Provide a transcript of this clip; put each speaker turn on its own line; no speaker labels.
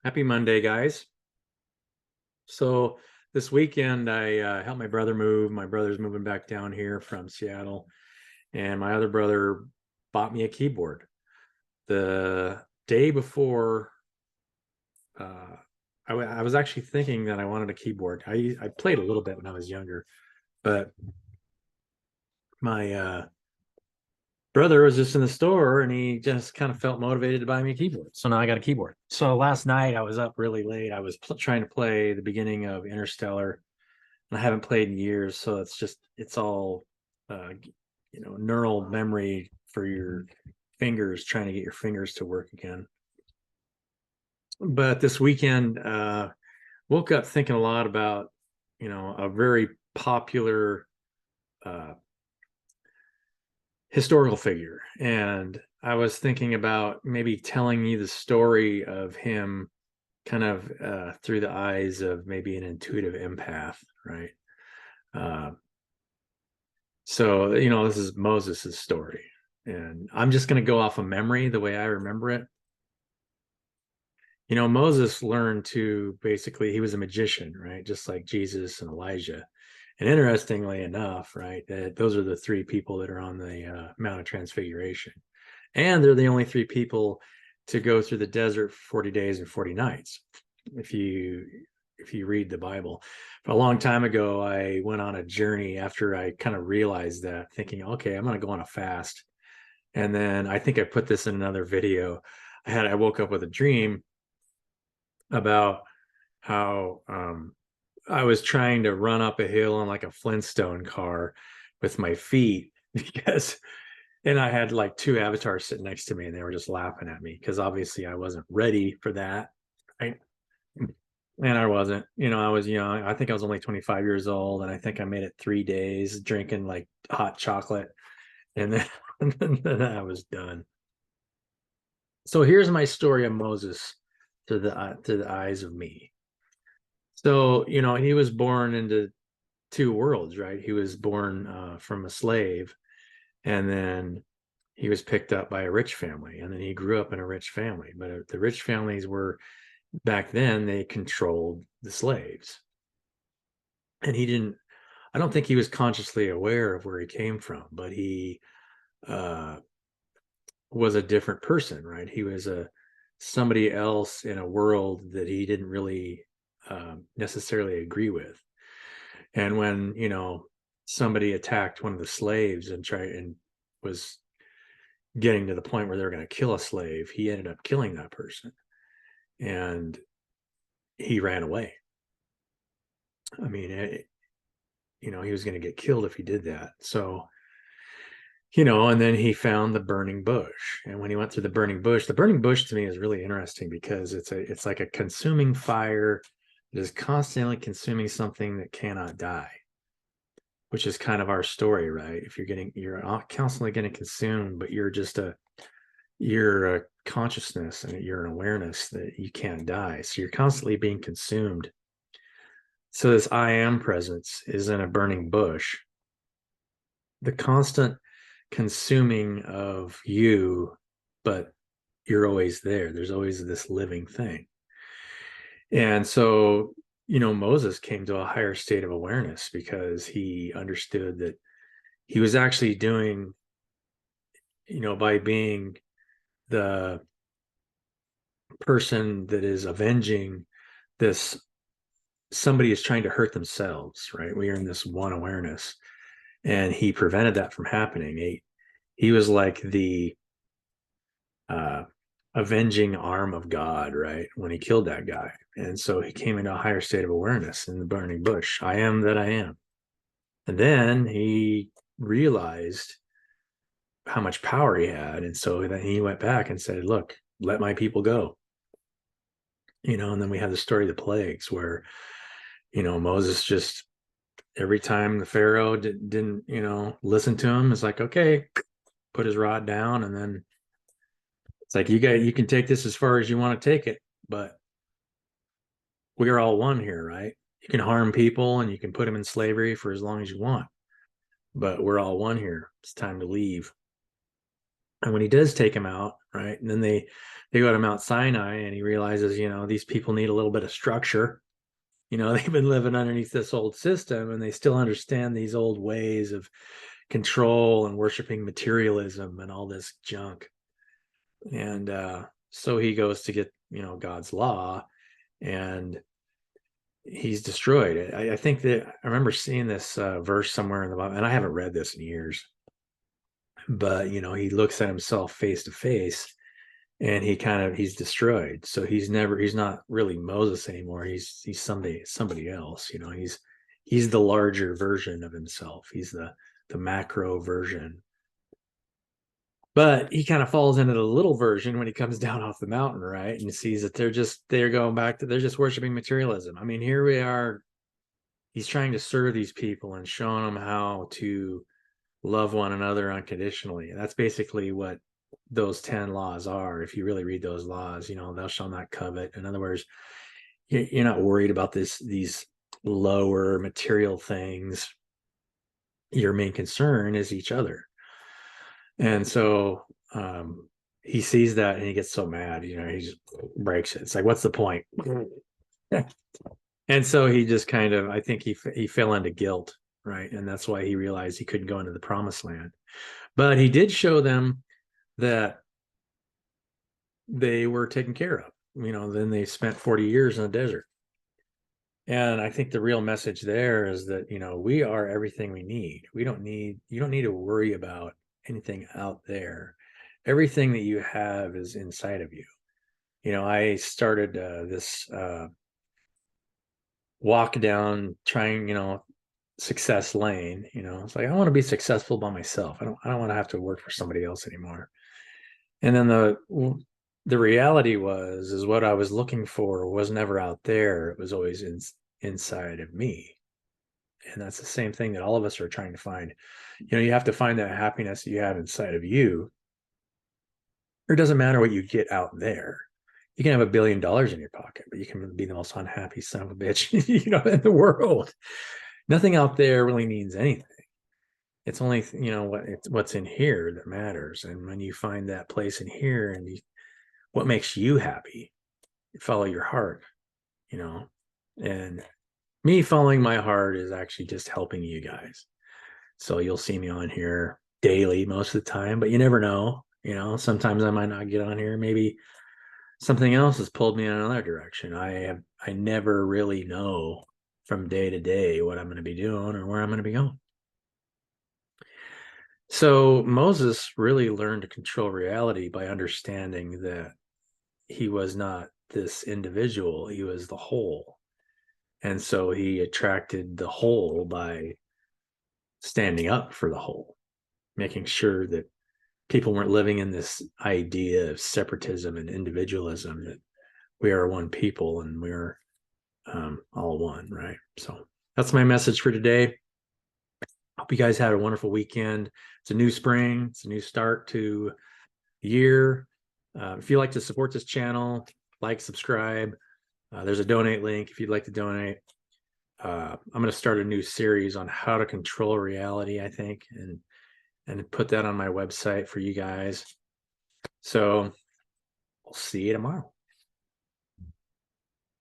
Happy Monday, guys. So this weekend, I helped my brother move. My brother's moving back down here from Seattle, and my other brother bought me a keyboard. The day before, uh, I was actually thinking that I wanted a keyboard. I played a little bit when I was younger, but my brother was just in the store and he just kind of felt motivated to buy me a keyboard. So now I got a keyboard. So last night I was up really late. I was trying to play the beginning of Interstellar, and I haven't played in years. So it's all, uh, neural memory for your fingers, trying to get your fingers to work again. But this weekend, woke up thinking a lot about, a very popular, uh, historical figure. And I was thinking about maybe telling you the story of him kind of through the eyes of maybe an intuitive empath, right? Uh, so, this is Moses' story. And I'm just going to go off of memory the way I remember it. Moses learned to basically, he was a magician, right? Just like Jesus and Elijah. And interestingly enough, right, that those are the three people that are on the Mount of Transfiguration. And they're the only three people to go through the desert for 40 days and 40 nights. If you read the Bible. But a long time ago, I went on a journey after I kind of realized that, thinking, okay, I'm going to go on a fast. And then I think I put this in another video. I woke up with a dream about how I was trying to run up a hill on like a Flintstone car with my feet because, and I had like two avatars sitting next to me and they were just laughing at me because obviously I wasn't ready for that. Right. And I wasn't, I was young. I think I was only 25 years old. And I think I made it 3 days drinking like hot chocolate. And then, and then I was done. So here's my story of Moses to the eyes of me. So, he was born into two worlds, right? He was born from a slave, and then he was picked up by a rich family, and then he grew up in a rich family. But the rich families were, back then, they controlled the slaves. And I don't think he was consciously aware of where he came from, but he uh, was a different person, right? He was somebody else in a world that he didn't really necessarily agree with. And when, somebody attacked one of the slaves and was getting to the point where they're going to kill a slave, he ended up killing that person. And he ran away. I mean, he was going to get killed if he did that. So, and then he found the burning bush. And when he went through the burning bush to me is really interesting because it's like a consuming fire that is constantly consuming something that cannot die, which is kind of our story, right? If you're constantly getting consumed, but you're a consciousness and you're an awareness that you can't die. So you're constantly being consumed. So this I am presence is in a burning bush. The constant consuming of you, but you're always there. There's always this living thing. And so, Moses came to a higher state of awareness because he understood that he was actually doing, by being the person that is avenging this, somebody is trying to hurt themselves, right? We are in this one awareness. And he prevented that from happening. He was like the uh, avenging arm of God, right? When he killed that guy. And so he came into a higher state of awareness in the burning bush. I am that I am. And then he realized how much power he had. And so then he went back and said, look, let my people go. And then we have the story of the plagues where, Moses just, every time the Pharaoh didn't, listen to him, it's like, okay, put his rod down. And then it's like, you can take this as far as you want to take it, but we are all one here, right? You can harm people and you can put them in slavery for as long as you want, but we're all one here. It's time to leave. And when he does take him out, right? And then they go to Mount Sinai, and he realizes, these people need a little bit of structure. They've been living underneath this old system, and they still understand these old ways of control and worshiping materialism and all this junk. And so he goes to get, God's law, and he's destroyed. I think that I remember seeing this verse somewhere in the Bible, and I haven't read this in years, but he looks at himself face to face, and he's destroyed. So he's not really Moses anymore. He's somebody else. He's the larger version of himself. He's the macro version. But he kind of falls into the little version when he comes down off the mountain, right? And sees that they're just worshiping materialism. I mean, here we are. He's trying to serve these people and showing them how to love one another unconditionally. That's basically what those 10 laws are. If you really read those laws, thou shalt not covet. In other words, you're not worried about these lower material things. Your main concern is each other. And so he sees that, and he gets so mad, he just breaks it. It's like, what's the point? And so he just kind of, I think he fell into guilt, right? And that's why he realized he couldn't go into the promised land. But he did show them that they were taken care of. Then they spent 40 years in the desert. And I think the real message there is that, we are everything we need. You don't need to worry about anything out there. Everything that you have is inside of you. I started this walk down trying, success lane. It's like, I want to be successful by myself. I don't want to have to work for somebody else anymore. And then the reality is what I was looking for was never out there. It was always inside of me. And that's the same thing that all of us are trying to find. You have to find that happiness that you have inside of you. Or it doesn't matter what you get out there. You can have $1 billion in your pocket, but you can be the most unhappy son of a bitch, in the world. Nothing out there really means anything. It's only, what's in here that matters. And when you find that place in here, and what makes you happy, you follow your heart, and me following my heart is actually just helping you guys. So you'll see me on here daily most of the time, but you never know. Sometimes I might not get on here. Maybe something else has pulled me in another direction. I never really know from day to day what I'm going to be doing or where I'm going to be going. So Moses really learned to control reality by understanding that he was not this individual, he was the whole. And so he attracted the whole by standing up for the whole, making sure that people weren't living in this idea of separatism and individualism, that we are one people and we're all one, right? So that's my message for today. Hope you guys had a wonderful weekend. It's a new spring. It's a new start to the year. If you'd like to support this channel, like, subscribe. There's a donate link if you'd like to donate. I'm going to start a new series on how to control reality, I think, and put that on my website for you guys. So we'll see you tomorrow.